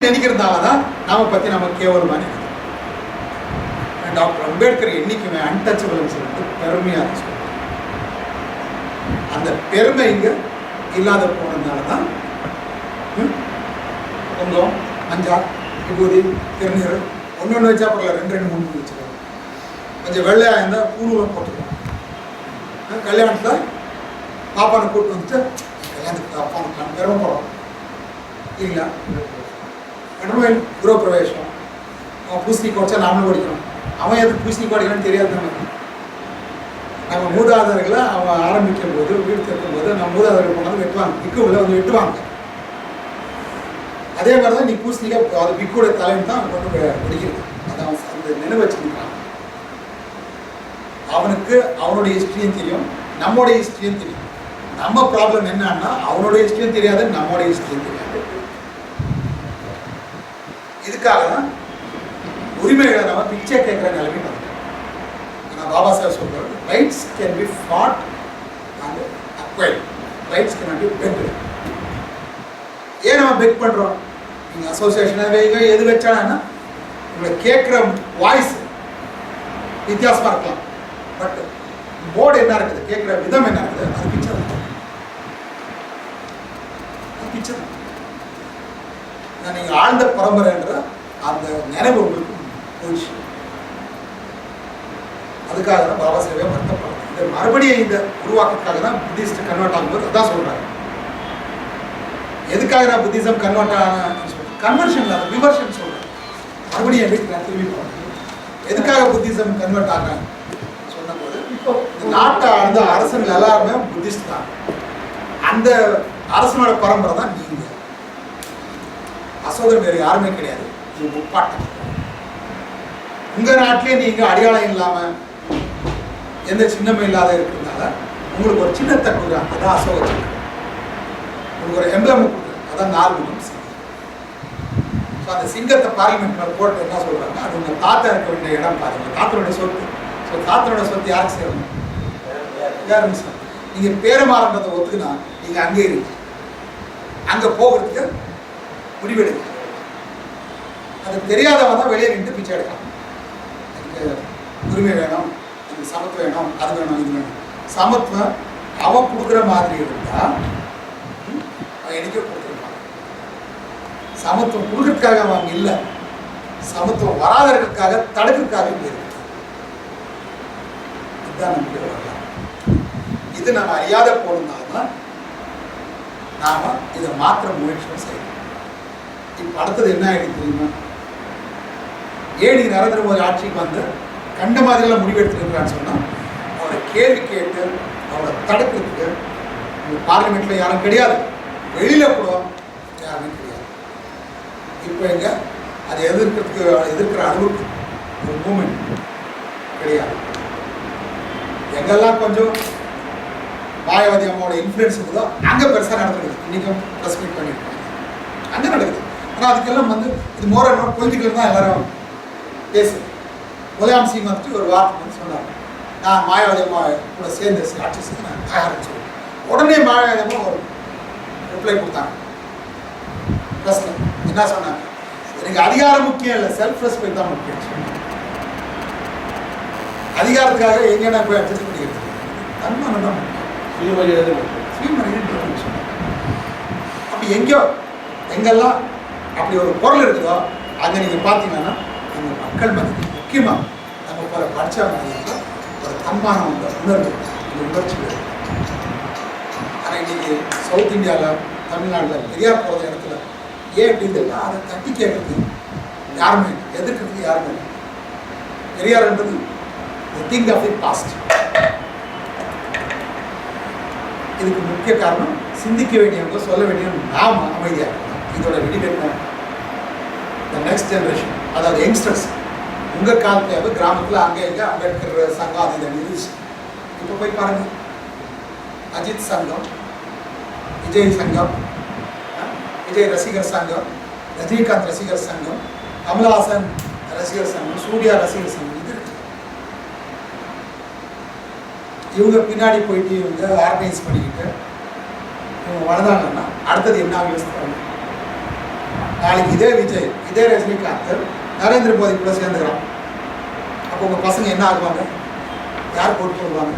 நினைக்கிறதுனால தான் நாம பற்றி நம்ம கேவலமாக நினைக்கிறோம். டாக்டர் அம்பேத்கர் என்னைக்குமே அன்டச்சபிள்னு சொல்லிட்டு பெருமையாக சொல்லுவாங்க. அந்த பெருமை இங்கே இல்லாத போனதுனால தான் கொஞ்சம் மஞ்சள் விபூதி திருநீர் ஒன்று வச்சா பரவாயில்ல, ரெண்டு மூணு வச்சுருவாங்க. கொஞ்சம் வெள்ளையாக இருந்தால் பூர்வம் போட்டுக்கலாம். கல்யாணத்தில் பாப்பானை கூப்பிட்டு வந்துட்டு கல்யாணத்துக்கு அப்பாவுக்கு பெருமைப்படும் இல்லைங்களா? கடவுள் குரு பிரவேசம் அவன் பூசணிக்கு வச்சா நாமளும் படிக்கணும். அவன் எதுக்கு பூசணிக்கு படிக்கணும்னு தெரியாது நமக்கு. நம்ம மூதாதையர்களை அவன் ஆரம்பிக்கும் போது வீடு திறக்கும் போது நம்ம மூதாதையர்கள் கொண்டாந்து வெட்டுவாங்க, பிக்குவில் வந்து வெட்டுவாங்க. அதே மாதிரி தான் நீ பூசணிக்காய் அது பிக்குடைய தலைவன் தான் அவன் கொண்டு படிக்கிறது. அதை அவன் அந்த நினைவு வச்சுருக்கான். அவனுக்கு அவனுடைய ஹிஸ்ட்ரியும் தெரியும், நம்மளுடைய ஹிஸ்ட்ரியும் தெரியும். நம்ம ப்ராப்ளம் என்னன்னா அவனுடைய ஹிஸ்ட்ரியும் தெரியாது, நம்மளுடைய ஹிஸ்ட்ரியும் தெரியாது. இதுக்காக தான் உரிமைகளை நம்ம பிச்சை கேட்குற நிலைமை வந்து. ஆனால் பாபா சாஹேப் சொல்றாரு, rights can be fought and acquired, rights can be begged. ஏன் நம்ம பெக் பண்ணுறோம்? நீங்கள் அசோசியேஷனாக வைங்க, எது வச்சானா உங்களை கேட்குற வாய்ஸ் வித்தியாசமாக இருக்கலாம். பட் போர்டு என்ன இருக்குது, கேட்குற விதம் என்ன இருக்குது, அது பிச்சை தான். பிச்சை தான். நீங்கள் ஆழ்ந்த பரம்பரைன்ற அந்த நினைவு உங்களுக்கு போயிடுச்சு. அதுக்காக தான் பாபா சாஹேபே வருத்தப்படுறாங்க. இந்த மறுபடியும் இந்த உருவாக்கத்துக்காக தான் புத்திஸ்ட் கன்வெர்ட் ஆகும்போது அதான் சொல்றாங்க. எதுக்காக நான் புத்திசம் கன்வெர்ட் ஆனேன்னு சொல்றேன், கன்வர்ஷன் அது விவர்ஷன் சொல்றேன். மறுபடியும் என் வீட்டுக்கு நான் திரும்பி போகிறேன். எதுக்காக புத்திசம் கன்வெர்ட் ஆகிறேன் சொன்னபோது, இப்போ நாட்டை ஆழ்ந்த அரசர்கள் எல்லாருமே புத்திஸ்ட் தான். அந்த அரசனோட பரம்பரை தான் நீங்க. அசோதரன் வேறு யாருமே கிடையாது, இது முப்பாட்டம். உங்க நாட்டிலே நீங்க அடையாளம் இல்லாம எந்த சின்னமும் இல்லாத இருக்கிறதுனால உங்களுக்கு ஒரு சின்னத்தை கொடுக்குறாங்க, அதான் அசோக சக்கரம். உங்களுக்கு ஒரு எம்பளம் கொடுக்குறாங்க, அதான் 4 முகம் சிங்கம். ஸோ அந்த சிங்கத்தை பார்லிமெண்ட்ல போட்டு என்ன சொல்றாங்க, அது உங்க தாத்தா இருக்க வேண்டிய இடம் பாருங்க, தாத்தனுடைய சொத்து. ஸோ தாத்தனோட சொத்து யாருக்கு சேரணும்? யாருன்னு சார் நீங்க பேரமாறன்றதை ஒத்துக்குனா நீங்க அங்கே இருக்கு, அங்க போகிறதுக்கு முடிவெடுக்க. அது தெரியாதவன் தான் வெளியே நின்று பிச்சை எடுக்கலாம். எனக்கு உரிமை வேணும், எனக்கு சமத்துவம் வேணும், அது வேணும், இது வேணும். சமத்துவம் அவன் கொடுக்குற மாதிரி இருந்தா அவன் எனக்கே கொடுத்துருப்பான். சமத்துவம் கொடுக்கறதுக்காக அவன் இல்லை, சமத்துவம் வராத இருக்கிறதுக்காக தடுக்கிறதுக்காக இங்கே இருக்கு. இதுதான் நம்முடைய வரலாறு. இது நம்ம அறியாத போனதுனால்தான் நாம இதை மாற்ற முயற்சியும் செய்யணும். இப்போ அடுத்தது என்ன ஆகிடுது தெரியுமா? ஏன் நீங்க நரேந்திர மோடி ஆட்சிக்கு வந்து கண்ட மாதிரியெல்லாம் முடிவெடுத்துருக்கிறான்னு சொன்னால், அவரை கேள்வி கேட்டு அவரை தடுக்கிறதுக்கு பார்லிமெண்ட்ல யாரும் கிடையாது, வெளியில கூட யாருமே கிடையாது. இப்போ எங்க அதை எதிர்க்கிற அளவுக்கு ஒரு மூமெண்ட் கிடையாது. எங்கெல்லாம் கொஞ்சம் மாயாவதி அம்மாவோட இன்ஃப்ளூயன்ஸ் இருக்குதோ அங்கே பெருசாக நடந்துருக்குது. இன்னைக்கும் ப்ரெஸ் மீட் பண்ணியிருக்காங்க, அங்கே நடக்குது. ஆனால் அதுக்கெல்லாம் வந்து இது மோர் அண்ட் மோர் பொலிட்டிக்கல் தான் எல்லாரும் பேசுது. முலாயம் சிங் வந்துட்டு ஒரு வார்த்தை வந்து சொன்னார், நான் மாயாவதி அம்மா கூட சேர்ந்து ஆட்சி செய்ய நான் தயார்னு சொல்லி. உடனே மாயாவதி அம்மா ஒரு ரிப்ளை கொடுத்தாங்க ப்ரெஸ்ல. என்ன சொன்னாங்க, எனக்கு அதிகாரம் முக்கியம் இல்லை, செல்ஃப் ரெஸ்பெக்ட் தான் முக்கியம். அதிகாரத்துக்காக எங்கன்னா போய் அட்ஜஸ்ட் பண்ணிக்கிறது, தன்மானம் தான் முக்கியம். அப்படி எங்கேயோ எங்கெல்லாம் அப்படி ஒரு பொருள் இருக்குதோ அங்கே நீங்கள் பார்த்தீங்கன்னா நம்ம மக்கள் மதிப்பு முக்கியமாக நம்ம போல படித்தவங்க ஒரு தன்மானம் உணர்வு, இந்த உணர்ச்சி வேறு. ஆனால் இன்னைக்கு சவுத் இந்தியாவில் தமிழ்நாட்டில் பெரியார் போகிற இடத்துல ஏன் அப்படி இருந்தால் அதை தட்டி கேட்கறது யாருமே, எதிர்க்கிறதுக்கு யாருமே இல்லை. பெரியார்ன்றது the thing of the past. இதுக்கு முக்கிய காரணம் சிந்திக்க வேண்டியவங்க, சொல்ல வேண்டியவங்க நாம அமைதியாக இருக்கணும். இதோட விடிவெட்ட நெக்ஸ்ட் ஜென்ரேஷன், அதாவது யங்ஸ்டர்ஸ், உங்கள் காலத்தில் கிராமத்தில் அங்கே இங்கே அம்பேத்கர் சங்கம் அது இதை நிறுவிச்சு. இப்போ போய் பாருங்க, அஜித் சங்கம், விஜய் சங்கம், விஜய் ரசிகர் சங்கம், ரஜினிகாந்த் ரசிகர் சங்கம், கமல்ஹாசன் ரசிகர் சங்கம், சூர்யா ரசிகர் சங்கம், இது இருக்கு. இவங்க பின்னாடி போயிட்டு இவங்க ஆர்கனைஸ் பண்ணிக்கிட்டு இவங்க வளர்ந்தாங்கன்னா அடுத்தது என்ன யோசிப்பாங்க? நாளைக்கு இதே விஜய், இதே ரஜினிகாந்த் நரேந்திர மோடி கூட சேர்ந்துக்கிறான். அப்போ உங்கள் பசங்க என்ன ஆகுவாங்க? யார் போட்டு போடுவாங்க?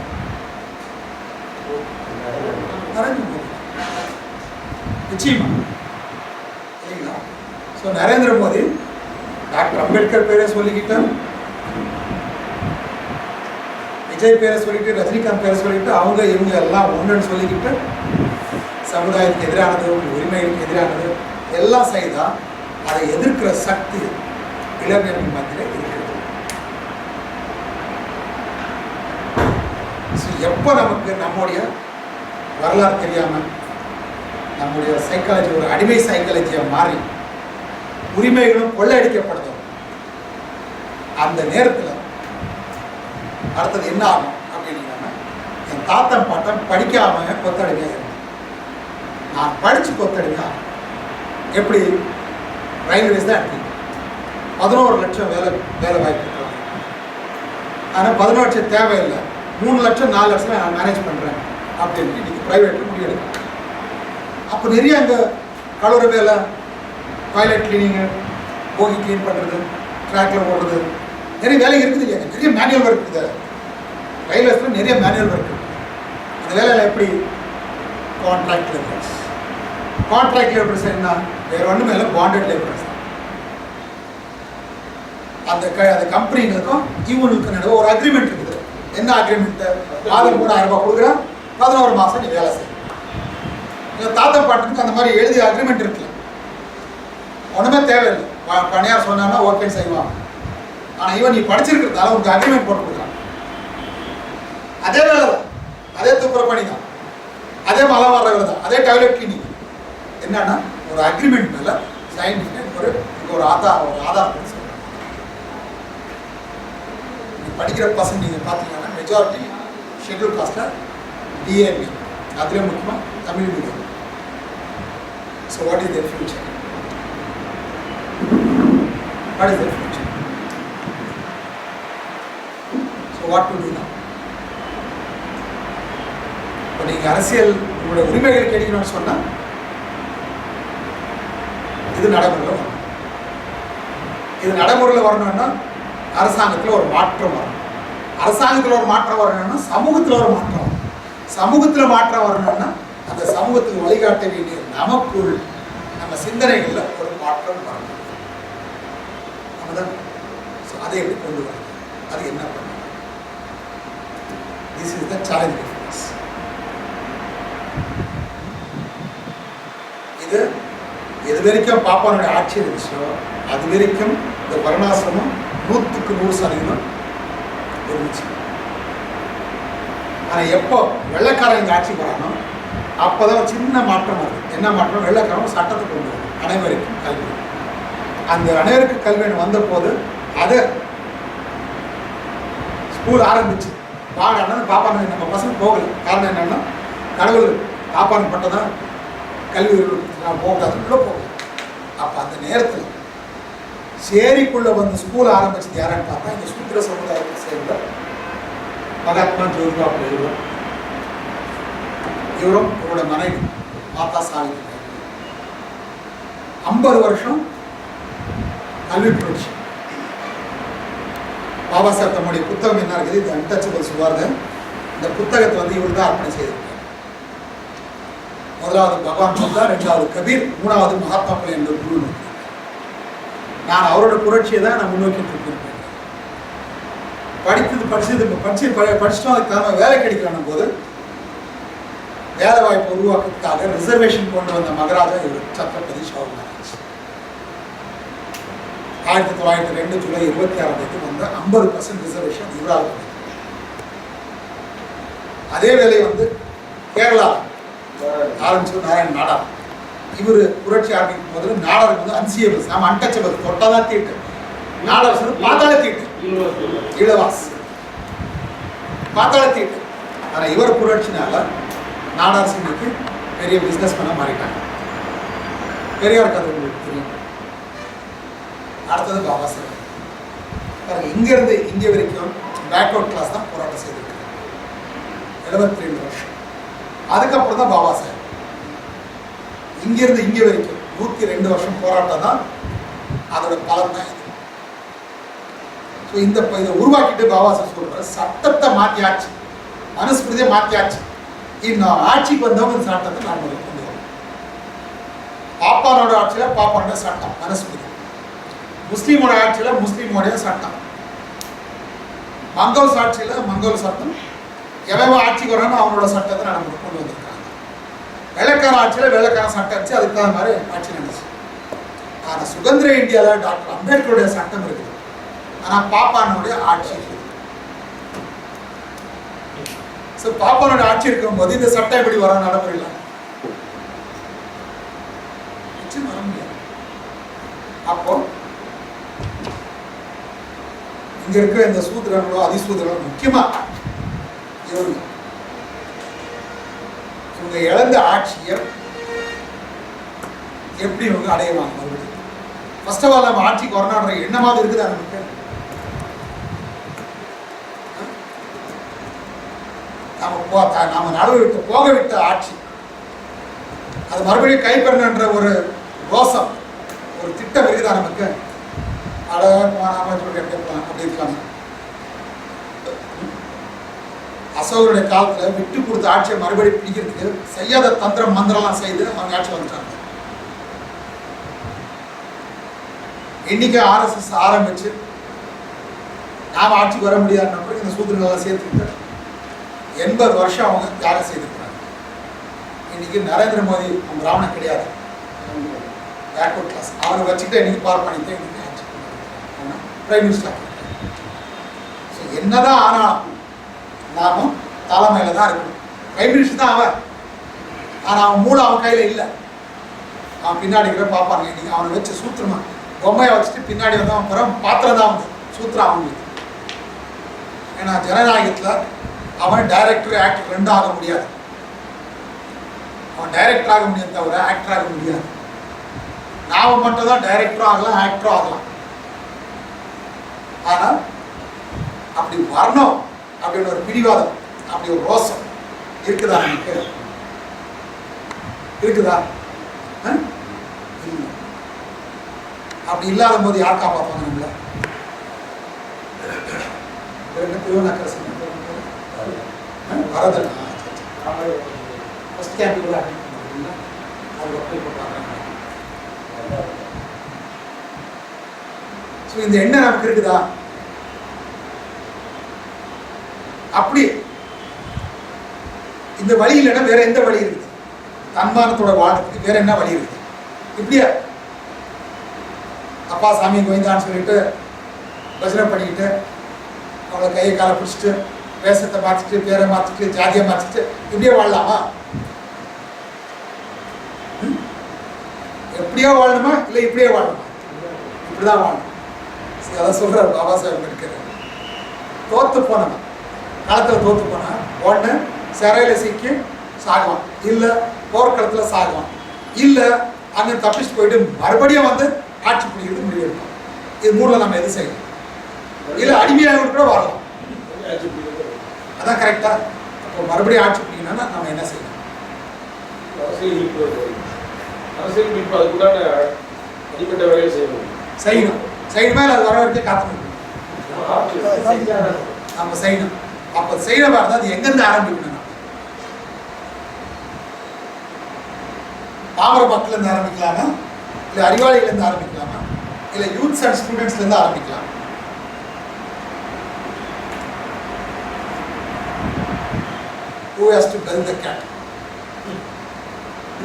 நரேந்திர மோடி நிச்சயமா இல்லைங்களா? ஸோ நரேந்திர மோடி டாக்டர் அம்பேத்கர் பேரை சொல்லிக்கிட்டு, விஜய் பேரை சொல்லிட்டு, ரஜினிகாந்த் பேரை சொல்லிட்டு, அவங்க இவங்க எல்லாம் ஒன்றுன்னு சொல்லிக்கிட்டு சமுதாயத்துக்கு எதிரானது, உரிமைகளுக்கு எதிரானது எல்லாம் செய்தால் அதை எதிர்க்கிற சக்தி இளைஞர்கள் மத்தியில் இருக்கிறது. எப்போ நமக்கு நம்முடைய வரலாறு தெரியாமல் நம்முடைய சைக்காலஜி ஒரு அடிமை சைக்காலஜியை மாறி உரிமைகளும் கொள்ளையடிக்கப்படுதோ அந்த நேரத்தில் அடுத்தது என்ன ஆகும் அப்படின்னா, என் தாத்தன் பாட்டன் படிக்காம கொத்தடிமையாக இருந்தேன், நான் படித்து கொத்தடிமையாக எப்படி ரயில்வேஸ் தான் எடுத்தீங்க 11 லட்சம் வேலை வாய்ப்பு இருக்கிறாங்க. ஆனால் 11 லட்சம் தேவையில்லை, 3 லட்சம் 4 லட்சம் நான் மேனேஜ் பண்ணுறேன் அப்படின்னு இன்னைக்கு ப்ரைவேட்டில் முடிவெடுக்கிறேன். அப்போ நிறைய அங்கே கலவர வேலை, டாய்லெட் கிளீனிங்கு, போகி க்ளீன் பண்ணுறது, ட்ராக்கில் ஓடுறது, நிறைய வேலை இருக்குது இல்லையா? நிறைய மேனுவல் ஒர்க் இருக்குது ரயில்வேஸில், நிறைய மேனுவல் ஒர்க் இருக்குது. அந்த வேலையில் எப்படி கான்ட்ராக்ட் லேபர்ஸ், கான்ட்ராக்ட் லேபர்ஸ் என்ன வேறு ஒன்றுமே இல்லை, பாண்டட் லேபர்ஸ். அந்த கம்பெனிங்களுக்கும் இவனுக்கு நடுவே ஒரு அக்ரிமெண்ட் இருக்குது. என்ன அக்ரிமெண்ட்டு? மாதம் 3000 ரூபாய் கொடுக்குறேன், 11 மாதம் நீ வேலை செய்ய. எங்கள் தாத்தா பாட்டுக்கு அந்த மாதிரி எழுதிய அக்ரிமெண்ட் இருக்குல்ல, ஒன்றுமே தேவையில்லை, பணியார் சொன்னான்னா ஓகேன்னு செய்வான். ஆனால் இவன் நீ படிச்சிருக்கிறதால உனக்கு அக்ரிமெண்ட் போட்டு கொடுக்குறான். அதே வேலை தான், அதே துப்புர பணி தான், அதே மலை வர வேலை தான், அதே டாய்லெட் கிளீனிங். என்னன்னா ஒரு அக்ரிமெண்ட் மேலே சைன் ஒரு ஆதாரம் சொல்கிறாங்க. படிக்கிற பசங்க நீங்கள் பார்த்தீங்கன்னா மெஜாரிட்டி ஷெட்யூல் காஸ்ட்டில் டிஏபி, அதிலே முக்கியமாக Tamil medium. So what is their future? What is their future? So what to do now? இப்போ நீங்கள் அரசியல் உங்களுடைய உரிமைகள் கிடைக்கணும்னு சொன்னால் இது நடைமுறையில் வரணும். இது நடைமுறையில் வரணும்னா அரசாங்கத்தில் ஒரு மாற்றம் வரணும். அரசாங்கத்தில் ஒரு மாற்றம் வரணும்னா சமூகத்தில் ஒரு மாற்றம் வரணும். சமூகத்தில் மாற்றம் வரணும்னா அந்த சமூகத்துக்கு வழிகாட்ட வேண்டிய நமக்குள் நம்ம சிந்தனைகளில் ஒரு மாற்றம் வரணும். அதை எப்படி கொண்டு வரணும்? அது என்ன பண்ணணும்? This is the challenge. இது எது வரைக்கும் பாப்பானுடைய ஆட்சி இருந்துச்சோ அது வரைக்கும் இந்த வர்ணாசிரமம் 100% இருந்துச்சு. ஆனால் எப்போ வெள்ளைக்காரன் இந்த ஆட்சிக்கு வரானோ அப்போதான் சின்ன மாற்றம் வருது. என்ன மாற்றம்? வெள்ளைக்காரன் சட்டத்தை கொண்டு வரும் அனைவருக்கும் கல்வி. அந்த அனைவருக்கும் கல்வி வந்த போது அதை ஸ்கூல் ஆரம்பிச்சு வாங்க பாப்பான நம்ம பசங்க போகலை. காரணம் என்னன்னா கடவுள் பாப்பான் பட்டதான் கல்வி நான் போகக்கூடாது, உள்ள போகல. அப்போ அந்த நேரத்தில் சேரிக்குள்ள வந்து ஸ்கூல் ஆரம்பிச்சது யாருன்னு பார்த்தா இந்த சூத்திர சமுதாயத்தை சேர்ந்த மகாத்மா ஜோதிபா புலே. இவரும் இவரோட மனைவி மாதா சாவித்ரி. 50 வருஷம் கல்வி புரட்சி. பாபா சாஹேப் தம்முடைய புத்தகம் என்ன இருக்குது? இது அன்டச்சபிள் சுவார்த. இந்த புத்தகத்தை வந்து இவர் தான் அர்ப்பணை செய்திருக்கார். முதலாவது பகவான் புத்தா, 2வது கபீர், 3வது மகாத்மா புலே என்ற குரு. நான் அவரோட புரட்சியை தான் நான் முன்னோக்கிட்டு இருக்கேன். படிச்சுட்டோம், அதுக்கு தகுந்த வேலை கிடைக்கணும் போது வேலை வாய்ப்பு உருவாக்குறதுக்காக ரிசர்வேஷன் கொண்டு வந்த மகாராஜா இவர் சத்ரபதி ஷாஹு மகாராஜ். 1902 ஜூலை 26 வந்த 50% ரிசர்வேஷன் இவராக. அதே வேலை வந்து கேரளா ஆரம்பிச்சு நாராயண் நாடார். இவர் புரட்சி ஆரம்பிக்கும் போது நாடாருக்கு வந்து அன்சியபிள்ஸ், நம்ம அன்டச்சபிள், தொட்டாதான் தீட்டு. நாடார் வந்து பாத்தாள தீட்டு, இளவாஸ் பாத்தாள தீட்டு. ஆனால் இவர் புரட்சினால நாடார் சிங்கிக்கு பெரிய பிஸ்னஸ் பண்ண மாறிட்டாங்க. பெரியார் கதை உங்களுக்கு தெரியும். அடுத்தது பாபா சாஹேப். இங்கிருந்து இங்கே வரைக்கும் பேக்வர்ட் கிளாஸ் தான் போராட்டம் செய்திருக்காங்க 72 வருஷம். அதுக்கப்புறம் தான் பாபா சாஹேப். இங்கிருந்து இங்கே வரைக்கும் 102 வருஷம் போராட்டம் தான் அதோட பலன் தான் இது. ஸோ இதை உருவாக்கிட்டு பாபா சார் சொல்ற சட்டத்தை மாற்றியாச்சு, மனுஸ்மிருதியை மாற்றியாச்சு. இன்னும் ஆட்சிக்கு வந்தவங்க இந்த சட்டத்தை நான் கொண்டு வரோம். பாப்பானோட ஆட்சியில் பாப்பானோட சட்டம் மனுஸ்மிருதி, முஸ்லீமோட ஆட்சியில் முஸ்லீமோடைய சட்டம், மங்கோல் ஆட்சியில் மங்கோல் சட்டம், எவன் ஆட்சிக்கு வரானோ அவனோட சட்டத்தை நம்ம கொண்டு வந்திருக்காங்க. வெள்ளக்கார ஆட்சியில் வெள்ளக்கார சட்டம் வச்சு அதுக்கு தகுந்த மாதிரி ஆட்சி நடந்துச்சு. ஆனால் சுதந்திர இந்தியாவில் டாக்டர் அம்பேத்கருடைய சட்டம் இருக்குது, ஆனால் பாப்பானுடைய ஆட்சி இருக்குது. ஸோ பாப்பானுடைய ஆட்சி இருக்கும்போது இந்த சட்டம் எப்படி வர நடைமுறையில் வர முடியாது. அப்போ இங்க இருக்கிற இந்த சூத்திரங்களோ அதிசூத்திரங்களோ முக்கியமா இவங்க இழந்த ஆட்சியை எப்படி இவங்க அடையலாம்? மறுபடியும் ஃபர்ஸ்ட் ஆஃப் ஆல் நம்ம ஆட்சிக்கு வரணுன்ற எண்ணமாவது இருக்குதா நமக்கு? நாம நடுவு விட்டு போக விட்ட ஆட்சி அது மறுபடியும் கைப்பற்றணுன்ற ஒரு ரோசம், ஒரு திட்டம் இருக்குதா நமக்கு? அப்படி இருக்கலாம். அசோகருடைய காலத்துல விட்டு கொடுத்த ஆட்சியை மறுபடியும் பிடிக்கிறதுக்கு செய்யாத தந்திரம் மந்திரம்லாம் செய்து அவங்க ஆட்சி வந்துட்டாங்க. இன்னைக்கு RSS ஆரம்பிச்சு நாம ஆட்சிக்கு வர முடியாதுன்னா இந்த சூத்திரங்களெல்லாம் சேர்த்துக்கிட்டு 80 வருஷம் அவங்க தியாகம் செய்திருக்கிறாங்க. இன்னைக்கு நரேந்திர மோடி அவங்க ராவணன் கிடையாது, பேக்வர்ட் கிளாஸ் அவரை வச்சுக்கிட்டு இன்னைக்கு பார் பண்ணிட்டு இன்னைக்கு ஆட்சி பிரைம் மினிஸ்டர். ஸோ என்னதான் ஆனாலும் நாமும் தலைமையில தான் இருக்கணும். பிரைம் மினிஸ்டர் தான் அவன், ஆனால் அவன் மூளை அவன் கையில் இல்லை. அவன் பின்னாடி கூட பார்ப்பாங்க. இன்னைக்கு அவனை வச்சு சூத்திரமா பொம்மையை வச்சுட்டு பின்னாடி வந்து அவன் பிறகு பாத்திரம் தான் வந்து சூத்திரம் அவங்களுக்கு. ஏன்னா ஜனநாயகத்தில் அவன் டைரக்டர் ஆக்டர் ரெண்டும் ஆக முடியாது. அவன் டைரக்டர் ஆக முடியும் தவிர ஆக்டர் ஆக முடியாது. நாம மட்டும் தான் டைரக்டரும் ஆகலாம் ஆக்டரும் ஆகலாம். ஆனால் அப்படி வரணும் அப்படின்னு ஒரு பிடிவாதம், அப்படி ஒரு ரோசம் இருக்குதா நமக்கு? இருக்குதா? அப்படி இல்லாத போது யார் காப்பாற்றுவாங்க நம்மள? திருவண்ணாக்கரசன் வரதன் ஃபர்ஸ்ட் கேம்பிள் அது ஒப்பை போட்டாங்க. ஸோ இந்த எண்ணம் நமக்கு இருக்குதா? அப்படி இந்த வழி இல்லைன்னா வேற எந்த வழி இருக்குது? தன்மானத்தோட வாழ்றதுக்கு வேற என்ன வழி இருக்குது? இப்படியா அப்பா சாமி கோவிந்தான்னு சொல்லிட்டு பஜனை பண்ணிக்கிட்டு அவளை கையை காலை பிடிச்சிட்டு வேஷத்தை மாற்றிட்டு பேரை மாற்றிட்டு ஜாதியை மாற்றிட்டு இப்படியே வாழலாமா? எப்படியோ வாழணுமா இல்லை இப்படியே வாழணுமா? இப்படிதான் வாழணும். அதை சொல்றாரு பாபா சாஹேப் அம்பேத்கர். தோத்து போனவன் களத்தில் தோத்து போனா ஒன்று சிறையில சிக்கி சாகுவான், இல்லை போர்க்களத்தில் சாகுவான், இல்லை அங்கே தப்பிச்சு போயிட்டு மறுபடியும் வந்து ஆட்சி பிடிக்கிறது முடிவு எடுப்பான். இது மூணுல நம்ம எது செய்யணும்? இல்லை அடிமையாக கூட வாழலாம். அதான் கரெக்டா? அப்போ மறுபடியும் ஆட்சி பிடிக்கணும்னா நம்ம என்ன செய்யணும்? செய்யணும். செய்யணுமா இல்லை அது வர வரைக்கும் காத்துக்கணும். நம்ம செய்யணும். அப்போ செய்யற மாதிரி அது எங்கேருந்து ஆரம்பிக்கணும்? பாமர மக்கள்லேருந்து ஆரம்பிக்கலாமா, இல்லை அறிவாளிகள்லேருந்து ஆரம்பிக்கலாமா, இல்லை யூத்ஸ் அண்ட் ஸ்டூடெண்ட்ஸ்லேருந்து ஆரம்பிக்கலாம்? Who has to build the cat?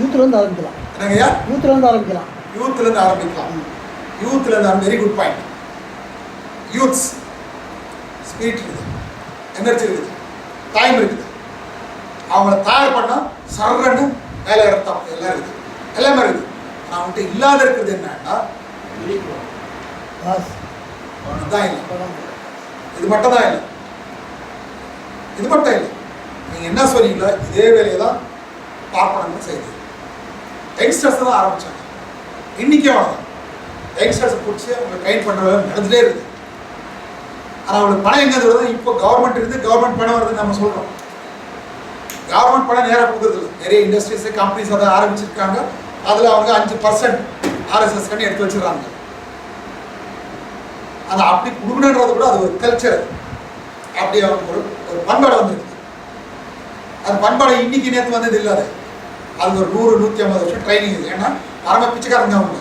யூத்லேருந்து ஆரம்பிக்கலாம். என்னங்கய்யா? யூத்லேருந்து ஆரம்பிக்கலாம். யூத்லேருந்து ஆரம்பிக்கலாம். யூத்லேருந்து very good point. Youths spirit இருக்குது, எனர்ஜி இருக்குது, டைம் இருக்குது. அவங்கள தயார் பண்ணால் சர்றன்னு வேலை எடுத்தோம் எல்லாம் இருக்குது, எல்லாமே இருக்குது. ஆனால் அவங்கள்ட்ட இல்லாத இருக்கிறது என்னன்னா தான் இல்லை. இது மட்டும் தான் இல்லை, இது மட்டும் இல்லை. நீங்கள் என்ன சொன்னீங்களோ இதே வேலையை தான் பார்ப்பனங்கள் செய்யுது. யங்ஸ்டர்ஸ் தான் ஆரம்பித்தாங்க. இன்றைக்கே அவ்வளோதான். யங்ஸ்டர்ஸை பிடிச்சி அவங்க ட்ரெயின் பண்ணுற வேலை நடந்துகிட்டே இருக்குது. ஆனால் அவங்களுக்கு பணம் எங்கே வருது? இப்போ கவர்மெண்ட் இருக்குது, கவர்மெண்ட் பணம் வருதுன்னு நம்ம சொல்கிறோம். கவர்மெண்ட் பணம் நேராக கொடுக்குறது இல்லை. நிறைய இண்டஸ்ட்ரீஸு கம்பெனிஸ் அதை ஆரம்பிச்சிருக்காங்க. அதில் அவங்க 5% ஆர்எஸ்எஸ்ன்னு எடுத்து வச்சுருக்காங்க. அது அப்படி கொடுக்கணுன்றது கூட அது ஒரு கல்ச்சர், அப்படி அவனுக்கு ஒரு பண்பாடு வந்துருக்கு. அது பண்பாடு இன்னைக்கு நேற்று வந்தது இல்லாத, அது ஒரு 100-150 வருஷம் ட்ரைனிங் இது. ஏன்னா பரம பிச்சைக்காரங்க அவங்க.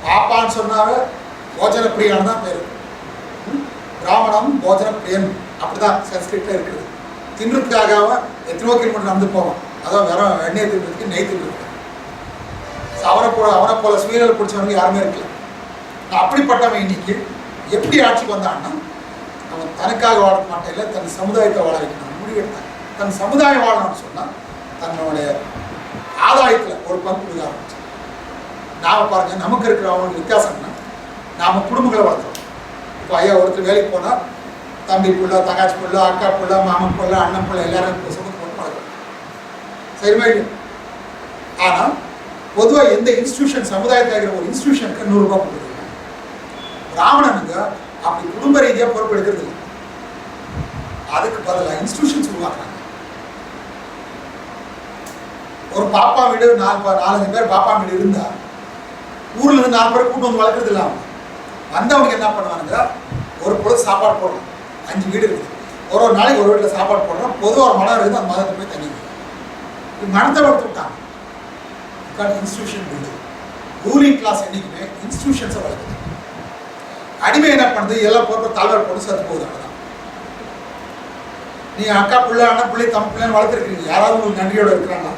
பாப்பான்னு சொன்னாவே போஜன பிரியான்னு தான் பேர். பிராமணம் போஜன பிரியன் அப்படிதான் சன்ஸ்கிரிட்ல இருக்குது. தின்றதுக்காக எத்தனையோ கிலோமீட்டர் நடந்து போவான், அதான் வெறும் எண்ணெய் தின்றதுக்கு நெய் தின்றதுக்கு. அவனை போல சுயநல பிடிச்சவங்க யாருமே இருக்கல. அப்படிப்பட்டவன் இன்னைக்கு எப்படி ஆட்சிக்கு வந்தான்னா, அவன் தனக்காக வாழ மாட்டேன் இல்லை, தன் சமுதாயத்தை வாழ வைக்கணும் முடிவெடுத்தான். தன் சமுதாயம் வாழணும்னு சொன்னால் தன்னுடைய ஆதாயத்தில் ஒரு பங்கு கொடுக்க ஆரம்பிச்சு. நாம் பாருங்க, நமக்கு இருக்கிறவங்களுக்கு வித்தியாசம்னா நாம் குடும்பங்களை வளர்த்துறோம். இப்போ ஐயா ஒருத்தர் வேலைக்கு போனால் தம்பி புள்ள, தங்காச்சி புள்ள, அக்கா புள்ள, மாமன் புள்ள, அண்ணன் புள்ள எல்லாரும் சமூகத்தை போட்டு வளர்க்குறோம். சரிமா இல்லை? ஆனால் பொதுவாக எந்த இன்ஸ்டியூஷன், சமுதாயத்தில் இருக்கிற ஒரு இன்ஸ்டியூஷனுக்கு 100 ரூபாய் கொடுக்குறாங்க. பிராமணனுங்க அப்படி குடும்ப ரீதியாக பொறுப்பு எடுக்கிறது இல்லை. அதுக்கு பதிலாக இன்ஸ்டியூஷன்ஸ் உருவாக்குறாங்க. ஒரு பாப்பா வீடு 4-5 பேர் பாப்பா வீடு இருந்தா ஊர்ல இருந்து 4 பேர் கூட்டு வந்து வளர்க்கறது இல்லை. அவங்க வந்தவனுக்கு என்ன பண்ணுவானுங்க, ஒரு பொழுது சாப்பாடு போடுறோம். 5 வீடு இருக்குது, ஒரு நாளைக்கு ஒரு வீட்டில் சாப்பாடு போடுறோம். பொதுவாக ஒரு மனம் இருக்குது, அந்த மதத்தை போய் தங்கிங்க. மனத்தை வளர்த்து விட்டாங்க. Institution build. ரூலிங் கிளாஸ் என்னைக்குமே இன்ஸ்டியூஷன்ஸை வளர்க்குது. அடிமை என்ன பண்ணுது, எல்லாம் போட்டு தலைவர் போட்டு சத்து போகுது. அவ்வளோதான். நீ அக்கா பிள்ளை, அண்ணன் பிள்ளை, தம் பிள்ளைன்னு வளர்த்துருக்கீங்க, யாராவது உங்களுக்கு நன்றியோட இருக்கிறாங்களா?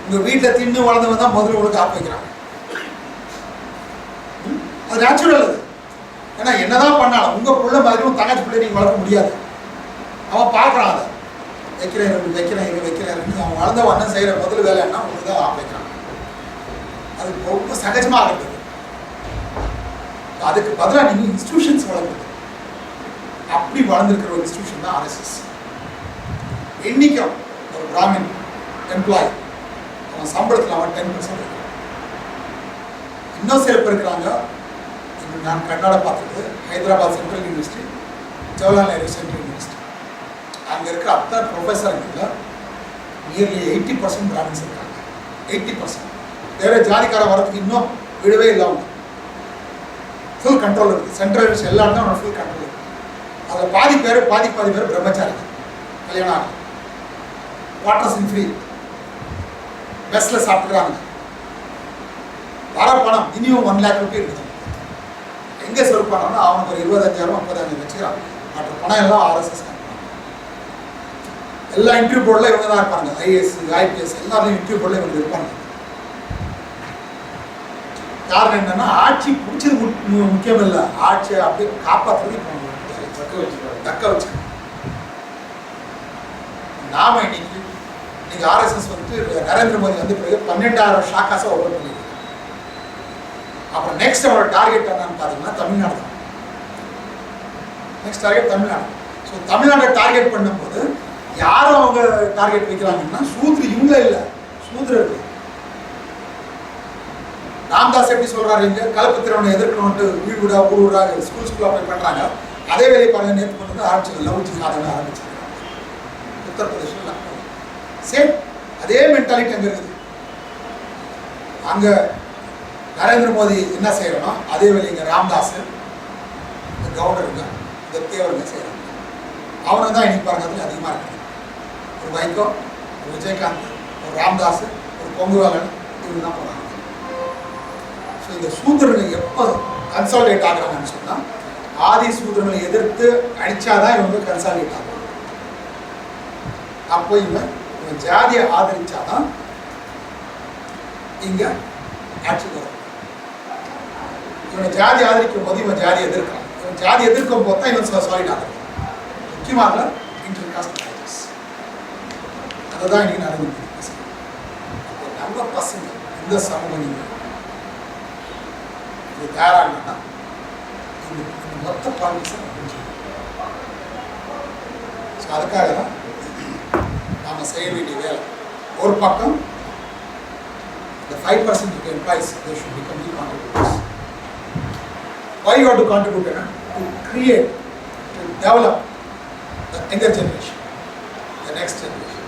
உங்க வீட்டில் தின்னு வளர்ந்தவன் தான் முதல்ல உங்களுக்கு ஆப் வைக்கிறாங்க. அது நேச்சுரல். அது ஏன்னா என்னதான் பண்ணாலும் உங்க பிள்ளை மாதிரி உங்க தங்கச்சி பிள்ளை நீங்க வளர்க்க முடியாது. அவன் பார்க்குறான், அதை வைக்கிறேன் அவன் வளர்ந்த வண்ணம் செய்யற முதல் வேலை என்ன, உங்களுக்கு தான் ஆப் வைக்கிறாங்க. அது ரொம்ப சகஜமாக இருக்குது. அதுக்கு பதிலாக நீங்க இன்ஸ்டிடியூஷன்ஸ் வளர்க்குது. அப்படி வளர்ந்துருக்கிற ஒரு இன்ஸ்டிடியூஷன் தான் ஆர்எஸ்எஸ். இன்னைக்கும் ஒரு பிராமின் எம்ப்ளாயி அவன் சம்பளத்தில் அவன் 10% இருக்கு. இன்னும் சில பேர் இருக்கிறாங்க. நான் கர்நாடகா பார்த்துருக்கு, Hyderabad central university, Jawaharlal Nehru central university, அங்கே இருக்கிற அத்தனை ப்ரொஃபஸருக்குள்ள நியர்லி 80% பிராமின்ஸ் இருக்காங்க. 80%. வேற ஜாதிக்கார வரதுக்கு இன்னும் விடவே இல்லை. அவங்க ஃபுல் கண்ட்ரோல் இருக்குது. சென்ட்ரல் யூனிவர்சிட்டி எல்லா இடத்துல அவனோட ஃபுல் கண்ட்ரோல் இருக்குது. அதில் பாதி பேர் பிரம்மச்சாரிகள், கல்யாணம் ஆகும், வாட்டர் சின் ஃப்ரீ, பெஸ்ட்டில் சாப்பிட்டுக்கிறாங்க. வர பணம் மினிமம் 1 lakh ரூபாய் இருக்குது. எங்கே செலவு பண்ணோம்னா அவனுக்கு ஒரு 25,000 30,000 வச்சுக்கிறான். மற்ற பணம் எல்லாம் ஆர்எஸ்எஸ். எல்லா இன்டர்வியூ போர்டில் இவங்க தான் இருப்பாங்க. ஐஏஎஸ், ஐபிஎஸ் எல்லாரும் இன்டர்வியூ போர்டில் இவங்க இருப்பாங்க. காரணம் என்னன்னா, ஆட்சி பிடிச்சது முக்கியம் இல்லை, ஆட்சியை அப்படியே காப்பாற்றுறது தக்க வச்சுக்கணும். நாம இன்னைக்கு நீங்க ஆர்எஸ்எஸ் நரேந்திர மோடி வந்து பிறகு 12,000 ஷாக்காஸை ஓப்பன் பண்ணிருக்கு. அப்புறம் நெக்ஸ்ட் அவரோட டார்கெட் என்னன்னு பார்த்தீங்கன்னா தமிழ்நாடு தான். Next target Tamil Nadu. ஸோ தமிழ்நாட்டை டார்கெட் பண்ணும்போது யாரும் அவங்க டார்கெட் வைக்கிறாங்கன்னா சூத்ரு இவங்களே இல்லை, சூத்ரர்கள். ராம்தாஸ் எப்படி சொல்றாரு, இங்க கலப்பு திறனை எதிர்க்கணும்ட்டு வீடு வீடா ஊர் ஊரா ஸ்கூல் அப்ளை பண்றாங்க. அதே வேலையை பாருங்க, நேற்று பண்ணது ஆரம்பிச்சு லவ் ஜிஹாத் ஆரம்பிச்சிருக்காங்க உத்தரப்பிரதேசில். சேம் அதே மென்டாலிட்டி அங்கே இருக்குது. அங்கே நரேந்திர மோடி என்ன செய்யறோம் அதே வேலை இங்கே ராம்தாஸ், இந்த கவர்னருங்க, இந்த தேவருங்க செய்யறாங்க. அவனை தான் இன்னைக்கு பாருங்க அதில் அதிகமாக இருக்குது. ஒரு வைகோ, ஒரு விஜயகாந்த், ஒரு ராம்தாஸ், ஒரு பொங்குவேலன், இவங்க தான் போகிறாங்க. ஸோ இந்த சூத்திரர்கள் எப்போ கன்சாலிடேட் ஆகிறாங்கன்னு சொன்னால், ஆதி சூத்திரங்களை எதிர்த்து அடித்தாதான் இவங்க கன்சாலிடேட் ஆகும். அப்போ இவன் ஜாதியை ஆதரிச்சாதான் இங்க ஆட்சி வரும். இவனை ஜாதி ஆதரிக்கும் போது இவன் ஜாதி எதிர்க்கிறான். இவன் ஜாதி எதிர்க்கும் போது தான் இவன் சாலிட் ஆகும். முக்கியமாக இன்டர் காஸ்ட் மேரேஜஸ். அதை தான் இன்னைக்கு நடந்துட்டு நம்ம பசங்க இந்த சமூகம் நீங்க இது தயாராகனா இந்த மொத்த பாலிடிக்ஸை அதுக்காக தான் நாம செய்ய வேண்டிய வேலை. ஒரு பக்கம் the 5% of the employees, they should become the contributors. Why you have to contribute? To create, to develop the younger generation, the next generation.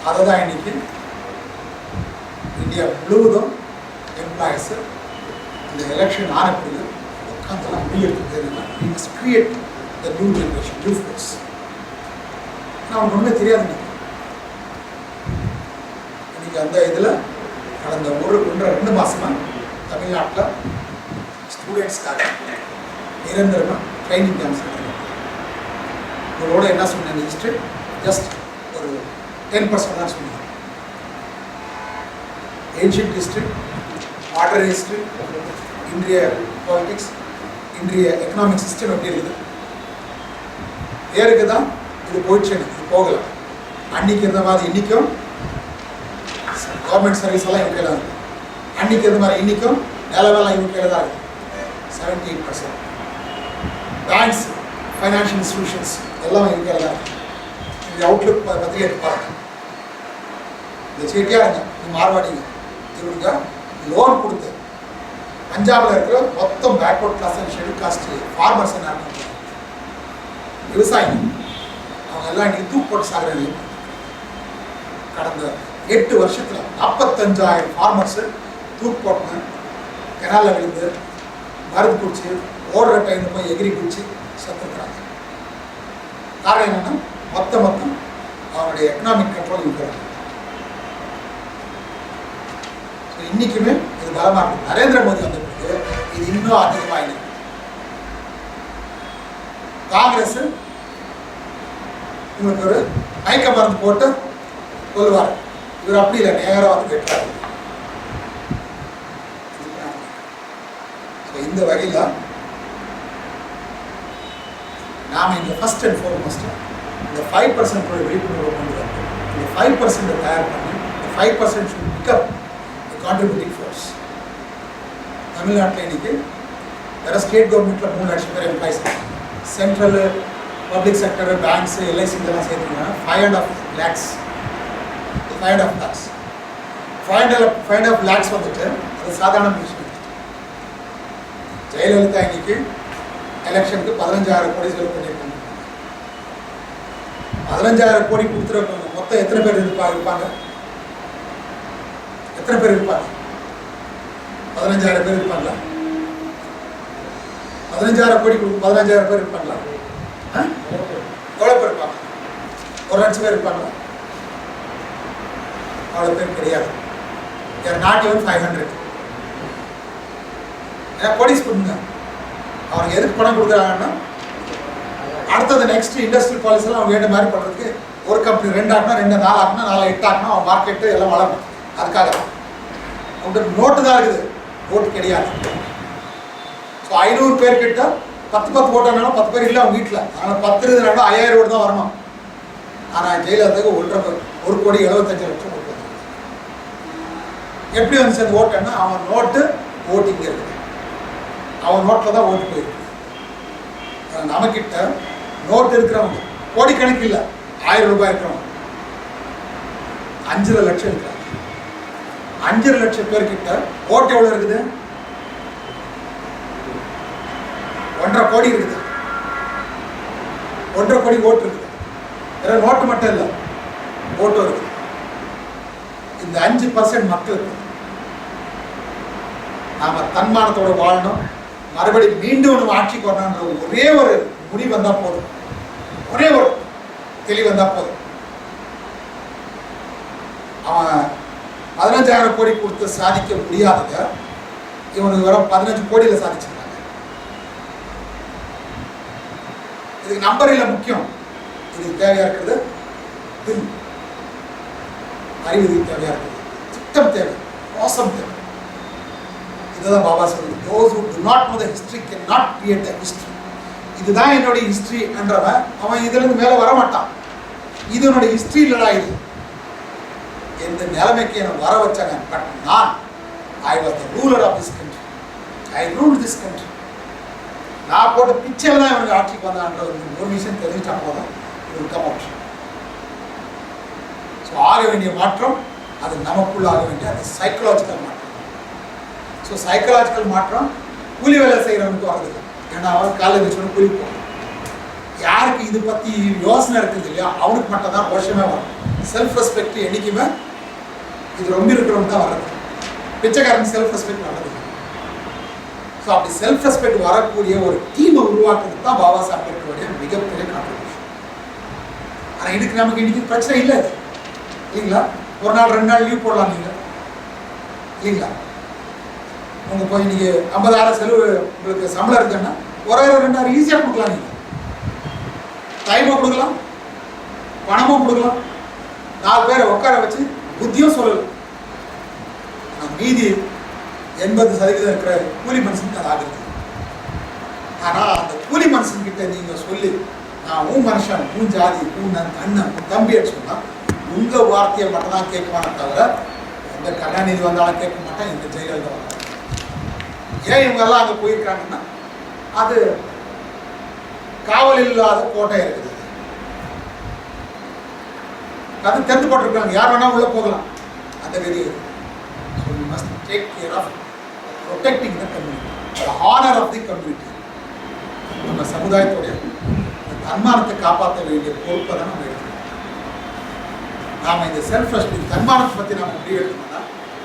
அதை தான் இன்னைக்கு இந்தியா முழுவதும் எம்ப்ளாயிஸ் இந்த எலெக்ஷன் ஆன பிறகு உட்காந்துலாம் முடியெடுத்து create the new generation new force. ஆனால் அவனுக்கு ஒன்றுமே தெரியாதுங்க. இன்னைக்கு அந்த இதில் கடந்த 1-2 மாதமாக தமிழ்நாட்டில் ஸ்டூடெண்ட்ஸ்க்காக நிரந்தரமாக ட்ரைனிங் கேம்ப்ஸ் நடத்துகிறாங்க. உங்களோட என்ன சொன்னேன் ஹிஸ்ட்ரி ஜஸ்ட் ஒரு 10% தான் சொன்னேன். ஏன்ஷியன்ட் ஹிஸ்ட்ரி, மாடர்ன் ஹிஸ்ட்ரி, இன்றைய பாலிட்டிக்ஸ், இன்றைய எக்கனாமிக் சிஸ்டம் எப்படி இருக்குது பேருக்கு தான் இது போயிடுச்சு. இது போகலை. அன்னைக்கு இருந்த மாதிரி இன்றைக்கும் கவர்மெண்ட் சர்வீஸ் எல்லாம் இவங்க தான் இருக்குது. அன்றைக்கி இருந்த மாதிரி இன்றைக்கும் நிலவெல்லாம் இவங்க தான் இருக்குது. 78% பேங்க்ஸ், ஃபைனான்ஷியல் இன்ஸ்டிடியூஷன்ஸ் எல்லாம் இவங்க தான் இருக்குது. இந்த அவுட்லுக் பத்திரிகை பாருங்க. இந்த செட்டியாருங்க, இந்த மார்வாடிங்க, இவங்க லோன் கொடுத்து பஞ்சாபில் இருக்கிற மொத்தம் backward class and schedule caste farmers என்ன விவசாயிங்க அவங்க எல்லாம் இன்னைக்கு தூக்கு போட்டு சாகுறாங்க. கடந்த 8 வருஷத்தில் 45,000 ஃபார்மர்ஸு தூக்கு போட்டு கெனாலில் விழுந்து மருந்து குடிச்சு ஓடுற டைமில் போய் எகிரி குடிச்சு செத்துக்கிறாங்க. காரணம் என்னென்னா மொத்தம் அவனுடைய எக்கனாமிக் கண்ட்ரோல் இருக்கிறாங்க. இன்னைக்குமே இது பலமாக இருக்கு. நரேந்திர மோடி வந்த பிறகு இது இன்னும் அதிகமாக இருக்கு. காங்கிரஸ் உங்களுக்கு ஒரு மயக்க மருந்து போட்டு கொள்வார். இவர் அப்படி இல்லை, நேரம் வந்து வெட்டுறாரு. இந்த வகையில் நாம் இங்கே ஃபர்ஸ்ட் அண்ட் ஃபார்மோஸ்ட் இந்த 5% விழிப்புணர்வு கொண்டு வந்து இந்த 5% தயார் பண்ணி இந்த 5% should become contributing force. தமிழ்நாட்டில் இன்னைக்கு வேறு ஸ்டேட் கவர்மெண்ட்டில் 3 லட்சம் பேர் employees, central public sector banks LIC இதெல்லாம் சேர்த்துக்கிங்கன்னா 5.5 lakhs 5.5 lakhs வந்துட்டு அது சாதாரண விஷயம். ஜெயலலிதா இன்னைக்கு எலெக்ஷனுக்கு 15,000 கோடி செலவு பண்ணியிருக்காங்க. 15,000 கோடி கொடுத்துருக்காங்க. மொத்தம் எத்தனை பேர் இருப்பாங்க? எத்தனை பேர் இருப்பாங்க? 15,000 பேர் இருப்பாங்களா? 15,000 கோடி கொடுக்கும் 15,000 பேர் இருப்பாங்களா? எவ்வளோ பேர் இருப்பாங்க? 1 லட்சம் பேர் இருப்பாங்களா? அவ்வளோ பேர் கிடையாது. Not even 500. ஏன்னா கோடிஸ் கொடுங்க. அவனுக்கு எதுக்கு பணம் கொடுக்குறாங்கன்னா அடுத்தது நெக்ஸ்ட் இண்டஸ்ட்ரியல் பாலிசிலாம் அவங்க வேண்ட மாதிரி பண்ணுறதுக்கு ஒரு கம்பெனி 2 ஆகணும், 2 4 ஆகணும், 4 8 ஆகணும், அவன் மார்க்கெட்டு எல்லாம் வளரணும். அதுக்காக உங்களுக்கு நோட்டு தான் இருக்குது, ஓட்டு கிடையாது. ஸோ 500 பேர்கிட்ட 10 ஓட்டானாலும் 10 பேர் இல்லை அவங்க வீட்டில். அதனால் 10 இருந்தாலும் 5,000 ஓட்டு தான் வரணும். ஆனால் ஜெயலலிதாவுக்கு 1,75,00,000 ஓட்டு வந்து எப்படி வந்துச்சு அந்த ஓட்டுன்னா அவன் நோட்டு ஓட்டிங்க இருக்குது. அவன் நோட்டில் தான் ஓட்டு போயிருக்கு. நமக்கிட்ட நோட்டு இருக்கிறவங்க கோடிக்கணக்கு இல்லை, 1000 ரூபாய் இருக்கிறவங்க 5 லட்சம் இருக்கிறாங்க. 5 லட்சம் பேர்கிட்ட ஓட்டு எவ்வளோ இருக்குது? 1.5 கோடி இருக்குது. 1.5 கோடி ஓட்டு இருக்குது. வேற நோட்டு மட்டும் இல்லை, ஓட்டும் இருக்குது. இந்த 5% மக்களுக்கு நாம தன்மானத்தோடு வாழணும், மறுபடியும் மீண்டும் நம்ம ஆட்சிக்கு வரணுன்ற ஒரே ஒரு முடிவு வந்தால் போதும், ஒரே ஒரு தெளிவு வந்தால் போதும். அவன் 15,000 கோடி கொடுத்து சாதிக்க முடியாதத இவனுக்கு வர 15 கோடியில் சாதிச்சிருக்காங்க. இதுக்கு நம்பர் இல்லை முக்கியம். இதுக்கு தேவையா இருக்கிறது பில், அறிவு தேவையா இருக்குது, திட்டம் தேவை, மோசம் தேவை. இதுதான் பாபா சொல்லுது, those who do not know the history cannot create the history. இதுதான் என்னுடைய ஹிஸ்ட்ரி என்றவன் அவன் இதுலேருந்து மேலே வர மாட்டான். இது என்னுடைய ஹிஸ்ட்ரி இல்லடா. இது எந்த நிலைமைக்கு என்னை வர வச்சாங்க. பட் நான் I was the ruler of this country, I rule this country. நான் போட்ட பிக்சர் தான் இவனுக்கு ஆட்சிக்கு வந்தான்ற ஒரு விஷயம் தெரிஞ்சுட்டா போதும், இது கம் அவுட். ஸோ ஆக வேண்டிய மாற்றம் அது நமக்குள்ள ஆக வேண்டிய அது சைக்கலாஜிக்கல் மாற்றம். ஸோ சைக்கலாஜிக்கல் மாற்றம் கூலி வேலை செய்கிறவனுக்கு வருது. ஏன்னா அவன் காலையில் வச்சோன்னு கூலி போகணும். யாருக்கு இது பற்றி யோசனை இருக்குது இல்லையா அவனுக்கு மட்டும் தான் வருஷமே வரும். செல்ஃப் ரெஸ்பெக்ட் என்றைக்குமே இது ரொம்ப இருக்கிறவங்க தான் வர்றது. பிச்சைக்காரன் செல்ஃப் ரெஸ்பெக்ட் வர்றது. ஸோ அப்படி செல்ஃப் ரெஸ்பெக்ட் வரக்கூடிய ஒரு டீமை உருவாக்குறது தான் பாபா சாஹேப் அம்பேத்கருடைய மிகப்பெரிய கான்ட்ரிபியூஷன். ஆனால் இதுக்கு நமக்கு இன்னைக்கு பிரச்சனை இல்லை இல்லைங்களா? ஒரு நாள் 2 நாள் லீவ் போடலாம் நீங்கள் இல்லைங்களா? உங்கள் போய் இன்னைக்கு 50,000 செலவு உங்களுக்கு சம்பளம் இருக்குன்னா 1,000 2,000 ஈஸியாக கொடுக்கலாம். நீங்கள் டைமும் கொடுக்கலாம், பணமும் கொடுக்கலாம், 4 பேரை உட்கார வச்சு புத்தியும் சொல்லலாம். மீதி 80% இருக்கிற கூலி மனுஷனுக்கு அது ஆகுது. ஆனால் அந்த கூலி மனுஷன்கிட்ட நீங்கள் சொல்லி நான் உன் மனுஷன், உன் ஜாதி, உன் அண்ணன், உன் தம்பின்னு சொன்னால் உங்கள் வார்த்தையை மட்டும் தான் கேட்குவானே தவிர எந்த கருணாநிதி வந்தாலும் கேட்க மாட்டேன், இந்த ஜெயலலிதா வந்தாலும். ஏன் இவங்கெல்லாம் அங்கே போயிருக்காங்கன்னா அது காவல் இல்லாத கோட்டை இருக்குது. அது தெரிந்து போட்டிருக்காங்க, யார் வேணா உள்ள போகலாம். அந்த வெளியே So we must take care of protecting the community, the honor of the community. நம்ம சமுதாயத்தோடைய தன்மானத்தை காப்பாற்ற வேண்டிய பொறுப்பை தான் நம்ம எடுக்கணும். நாம் இந்த செல்ஃப் ரெஸ்பெக்ட் தன்மானத்தை பற்றி நம்ம முடிவு எடுக்கணும்னா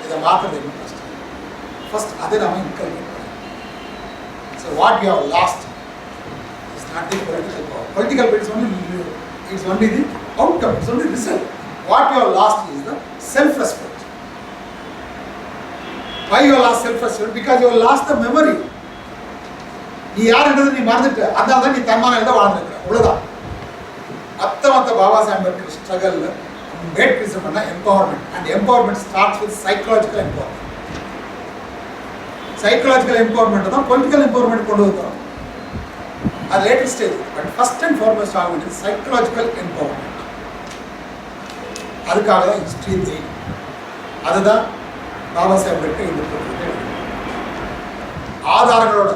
இதை மாற்றுறது என்ன கஷ்டம். ஃபர்ஸ்ட் அதை நம்ம இன்கல்கேட் பண்ணணும். So what you have lost is not the political power. Political it's only the outcome, it's only result. What you have lost is the self respect. Why you lost self-respect? Because you lost the memory. நீ யாருன்றது நீ மறந்துட்ட, அதனால தான் நீ தன்மான எழுத வாழ்ந்துருக்கிற. அவ்வளோதான். மற்ற பாபா சாஹேப் அம்பேத்கர் ஸ்ட்ரகல்ல அம்பேத்கரிசம் பண்ண empowerment. And empowerment starts with psychological empowerment. Psychological empowerment தான் பொலிட்டிக்கல் எம்பவர்மெண்ட் கொண்டு வந்துடும். அது later stage. But first and foremost ஆக வேண்டியது சைக்காலஜிக்கல் எம்பவர்மெண்ட். அதுக்காக தான் ஹிஸ்ட்ரி தெரியும். அதுதான் பாபா சாஹேப் அம்பேத்கர் இந்த புத்தகத்தை ஆதாரங்களோட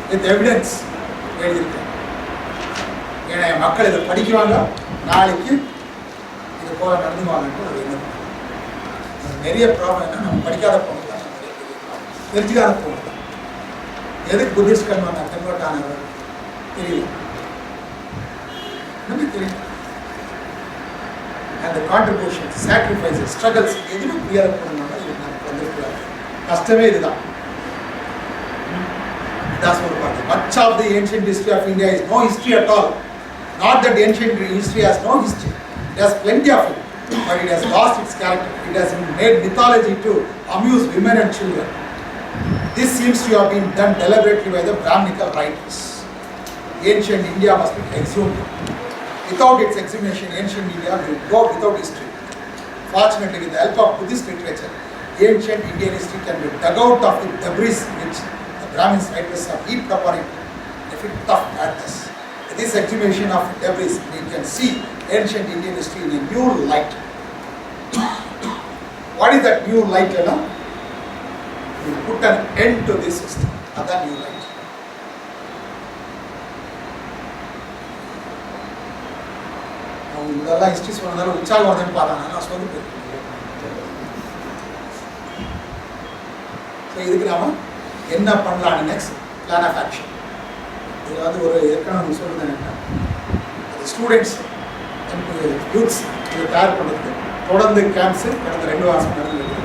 வித் எவிடன்ஸ் எழுதியிருக்காங்க. ஏன்னா என் மக்கள் இதை படிக்குவாங்க, நாளைக்கு இது போல நடந்துவாங்கன்னு ஒரு எண்ணம். நிறைய ப்ராப்ளம் என்ன, நம்ம படிக்காத போங்க தான், தெரிஞ்சுக்காத போங்க தான். எதுக்கு புத்திஸ்ட் கன்வெர்ட் ஆனவர் தெரியல, நமக்கு தெரியும். And the contributions, sacrifices, struggles, எதுவுமே புரியாத போனதுனால இவங்க நமக்கு வந்திருக்கிறாங்க. கஷ்டமே இதுதான். That's what about it. Much of the ancient history of India is no history at all. Not that ancient history has no history. It has plenty of it, but it has lost its character. It has made mythology to amuse women and children. This seems to have been done deliberately by the Brahminical writers. Ancient India must be exhumed. Without its exhumation, ancient India will go without history. Fortunately, with the help of Buddhist literature, ancient Indian history can be dug out of the debris which the Brahmins writers have heaped upon it if it tough madness. With this exhumation of debris, we can see ancient Indian history in a new light. What is that new light? We put an end to this system. That new light. இதெல்லாம் history சொன்னதால உற்சாகம் வருதுன்னு பார்த்தாங்க. நான் சொல்லி so இதுக்கு நாம என்ன பண்ணலான்னு நெக்ஸ்ட் பிளான் ஆஃப் ஆக்ஷன். இது ஒரு ஏற்கனவே சொல்றது என்னன்னா, அது ஸ்டூடெண்ட்ஸ் யூத்ஸ் இதை தயார் பண்ணுறதுக்கு தொடர்ந்து கேம்ப்ஸ் கடந்த 2 வாரம் நடந்துருக்கு.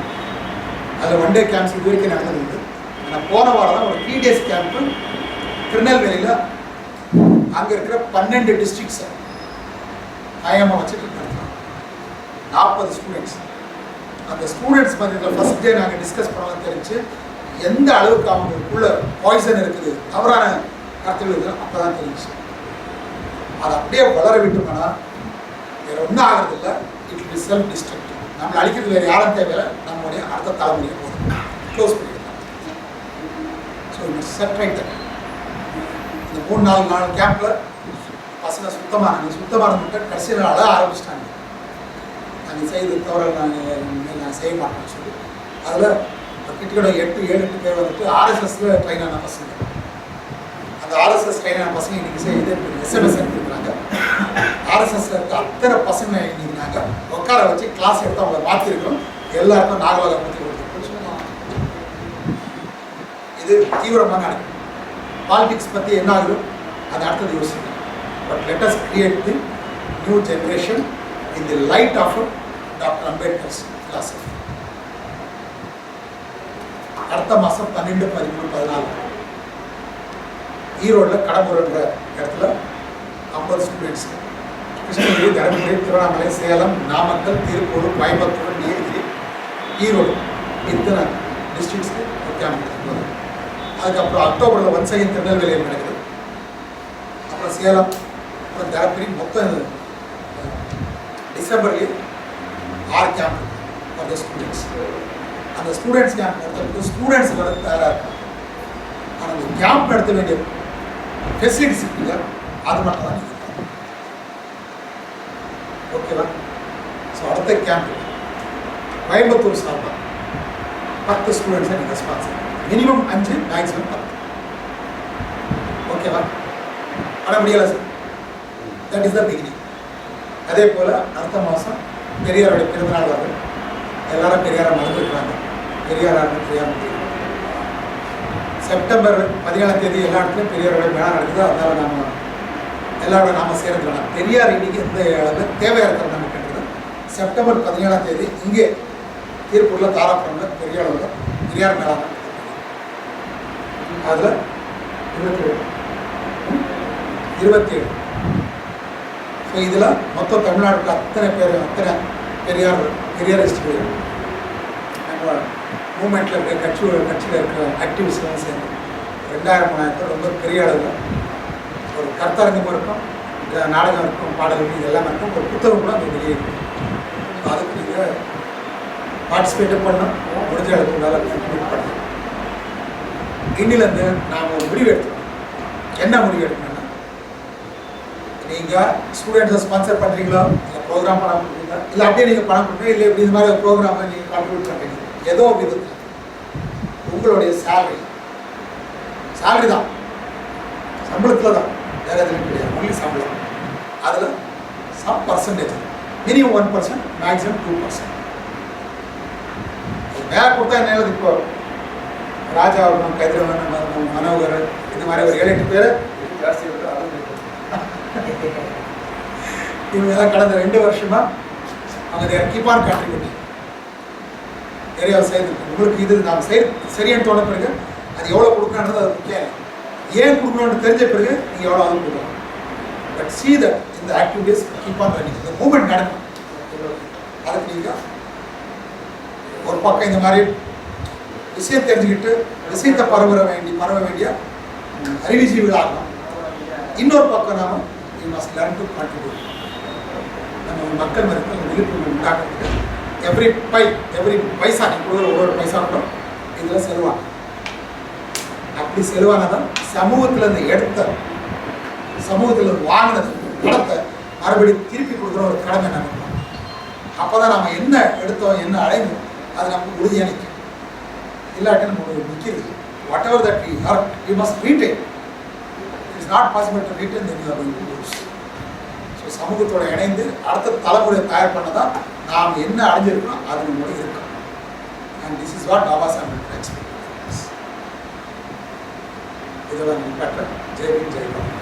அதில் 1 டே கேம்ப்ஸ் இது வரைக்கும் நடந்துருக்கு. ஆனால் போன வாரம் தான் ஒரு 3 டேஸ் கேம்ப்பு திருநெல்வேலியில் அங்கே இருக்கிற 12 டிஸ்ட்ரிக்ட்ஸை ஐஎம்ஐ வச்சு நடத்தலாம். 40 ஸ்டூடெண்ட்ஸ். அந்த ஸ்டூடெண்ட்ஸ் மத்தியில் ஃபர்ஸ்ட் டே நாங்கள் டிஸ்கஸ் பண்ணலாம் தெரிஞ்சு எந்த அளவுக்கு அவங்களுக்குள்ள பாய்சன் இருக்குது, தவறான கருத்துகள் இருக்குது, அப்போ தான் தெரிஞ்சு. அதை அப்படியே வளர விட்டோம்னா வேறு ஒன்றும் ஆகிறது இல்லை. It be self destructive. நம்மளை அழிக்கிறது வேறு யாரும் தேவையில்லை, நம்மளுடைய அடுத்த தலைமுறையை போதும் க்ளோஸ் பண்ணிடலாம். So set right that. இந்த 3-4 நாள் கேம்பில் பசங்க சுத்தமான மட்டும் கடைசி நாள் அழ ஆரம்பிச்சிட்டாங்க. நாங்கள் செய்து தவறு நான் செய்ய மாட்டேன்னு சொல்லி அதில் கிட்டத்தட்ட 7-8 பேர் வந்துட்டு ஆர்எஸ்எஸ்ல ட்ரெயின் ஆன பசங்க. அந்த ஆர்எஸ்எஸ் ட்ரெயின் ஆன பசங்க இன்னைக்கு செய்து எஸ்எம்எஸ் எடுத்துருக்குறாங்க. ஆர்எஸ்எஸ்ல இருக்க அத்தனை பசங்க இன்னைக்கு நாங்கள் உட்கார வச்சு கிளாஸ் எடுத்து அவங்கள மாற்றிருக்கிறோம். எல்லாருக்கும் நாகலாக பற்றி கொடுத்துருக்கோம். இது தீவிரமாக நடக்கும். பாலிடிக்ஸ் பற்றி என்ன ஆகுது அது அடுத்தது யோசிக்கணும். But let us create the new generation in the light of Dr. Ambedkar's philosophy. அடுத்த மாதம் 12, 13, 14 ஈரோடில் கடம்பூர்ன்ற இடத்துல 50 ஸ்டூடெண்ட்ஸ், கிருஷ்ணகிரி, தருமபுரி, திருவண்ணாமலை, சேலம், நாமக்கல், திருப்பூர், கோயம்புத்தூர், நீலகிரி, ஈரோடு இத்தனை டிஸ்ட்ரிக்ட்ஸ்க்கு ஒரு கேம்ப் நடக்குது. அதுக்கப்புறம் அக்டோபரில் ஒன் செகண்ட் திருநெல்வேலியில் நடக்குது. அப்புறம் சேலம், அப்புறம் தருமபுரி, மொத்தம் டிசம்பர்லேயே 6 கேம்ப் ஃபார் த ஸ்டூடெண்ட்ஸ். அந்த ஸ்டூடெண்ட்ஸ் கேம்ப் நடத்துறதுக்கு ஸ்டூடெண்ட்ஸ் வர தயாராக இருக்காங்க. ஆனால் அந்த கேம்ப் நடத்த வேண்டிய ஃபெசிலிட்டிஸ் இருக்குல்ல, அது மட்டும் தான் நீங்கள் ஓகேவா. ஸோ அடுத்த கேம்ப் கோயம்புத்தூர் சார்பாக 10 ஸ்டூடெண்ட்ஸை நீங்கள் ஸ்பான்சர், மினிமம் 5, மேக்ஸிமம் 10. ஓகேவா. பண்ண முடியலை sir, that is the beginning. அதே போல் அடுத்த மாதம் பெரியாருடைய பிறந்தநாள் வருது. எல்லாரும் பெரியாரை மறந்துருக்குறாங்க, பெரியார் தெரியாமல். செப்டம்பர் 17 எல்லா இடத்துலையும் பெரியாரோட விழா நடக்குது. அதனால் நம்ம எல்லாரோட நாம சேர்ந்து வேணாம். பெரியார் இன்னைக்கு எந்த அளவு தேவையாக இருக்கிறது நமக்குன்றது செப்டம்பர் 17 இங்கே திருப்பூரில் தாராபுரம்ல பெரியார் மேளா அதில் 27. ஸோ இதில் மொத்தம் தமிழ்நாட்டில் அத்தனை பெரியாரிஸ்ட் நம்ம மூமெண்ட்டில் இருக்க கட்சியில் இருக்கிற ஆக்டிவிஸ்ட்லாம் சேர்ந்து 2000-3000 ரொம்ப பெரிய அளவில் ஒரு கருத்தரங்கம் இருக்கும், நாடகம் இருக்கும், பாடல்கள், இது எல்லாமே இருக்கும். ஒரு புத்தகம் கூட அங்கே வெளியே இருக்கும். அதுக்கு நீங்கள் பார்ட்டிசிபேட் பண்ணணும், முடிஞ்ச அளவுக்கு உங்களால் கன்ட்ரிபியூட் பண்ணணும். இன்னிலேருந்து நாம் ஒரு முடிவு எடுத்துக்கணும். என்ன முடிவு எடுக்கணும்னா, நீங்கள் ஸ்டூடெண்ட்ஸை ஸ்பான்சர் பண்ணுறீங்களா, இல்லை ப்ரோக்ராம் பணம் கொடுக்குறீங்களா, இல்லை அப்படியே நீங்கள் பணம் கொடுக்குறீங்க, இல்லை இப்படி இது மாதிரி ப்ரோக்ராமை நீங்கள் கான்ட்ரிபியூட் பண்ணுறீங்க, ஏதோ விதத்தில் உங்களுடைய சேலரி தான், சம்பளத்தில் தான், வேறு எதுவும் கிடையாது, ஒன்லி சம்பளம். அதில் சம் பர்சன்டேஜ், மினிமம் 1%, மேக்ஸிமம் 2%. மேலே கொடுத்தா என்ன, இப்போ ராஜா கதிரவன், மனோகர், இந்த மாதிரி ஒரு 7-8 பேர் ஜாஸ்தி இருக்குது. இவங்கெல்லாம் கடந்த 2 வருஷமாக அவங்க கீப் ஆன் கான்ட்ரிபியூட்டிங் நிறையா செய்து. உங்களுக்கு இது நாம் சரியான தோண பிறகு அது எவ்வளோ கொடுக்கணுன்றது அது முக்கியம். ஏன் கொடுக்கணும்னு தெரிஞ்ச பிறகு நீங்கள் எவ்வளோ அது கொடுக்கலாம். பட் சீ தட் இந்த ஆக்டிவிட்டீஸ் கீப் ஆன் ரன்னிங், இந்த மூவ்மெண்ட் நடக்கும். அதுக்கு நீங்கள் ஒரு பக்கம் இந்த மாதிரி விஷயம் தெரிஞ்சுக்கிட்டு விஷயத்தை பரவ வேண்டிய அறிவுஜீவிகள் ஆகலாம். இன்னொரு பக்கம் நாம you must learn to contribute. நம்ம மக்கள் மத்தியில் விழிப்புணர்வு உண்டாக்குறதுக்கு எவ்ரி பைசா கொடுக்குற ஒரு பைசா கூட இதில் செலவாகும். அப்படி செலவானதான் சமூகத்தில் இருந்து எடுத்த, சமூகத்தில் இருந்து வாங்கினது பணத்தை மறுபடியும் திருப்பி கொடுக்குற ஒரு கடமை நமக்கு. அப்போ தான் நம்ம என்ன எடுத்தோம், என்ன அடைந்தோம், அது நமக்கு உறுதியாக நிற்கும். இல்லாட்டி நம்ம நிற்கிறது. Whatever that we are, we must retain. It is not possible to retain, then you are going to lose. So சமூகத்தோடு இணைந்து அடுத்த தலைமுறையை தயார் பண்ண தான் நாம் என்ன அடைஞ்சிருக்கணும் அது நம்மளோட இருக்கும். And this is what Baba Saheb expect. இதெல்லாம் பெற்ற ஜெய்வின் ஜெய்பால்.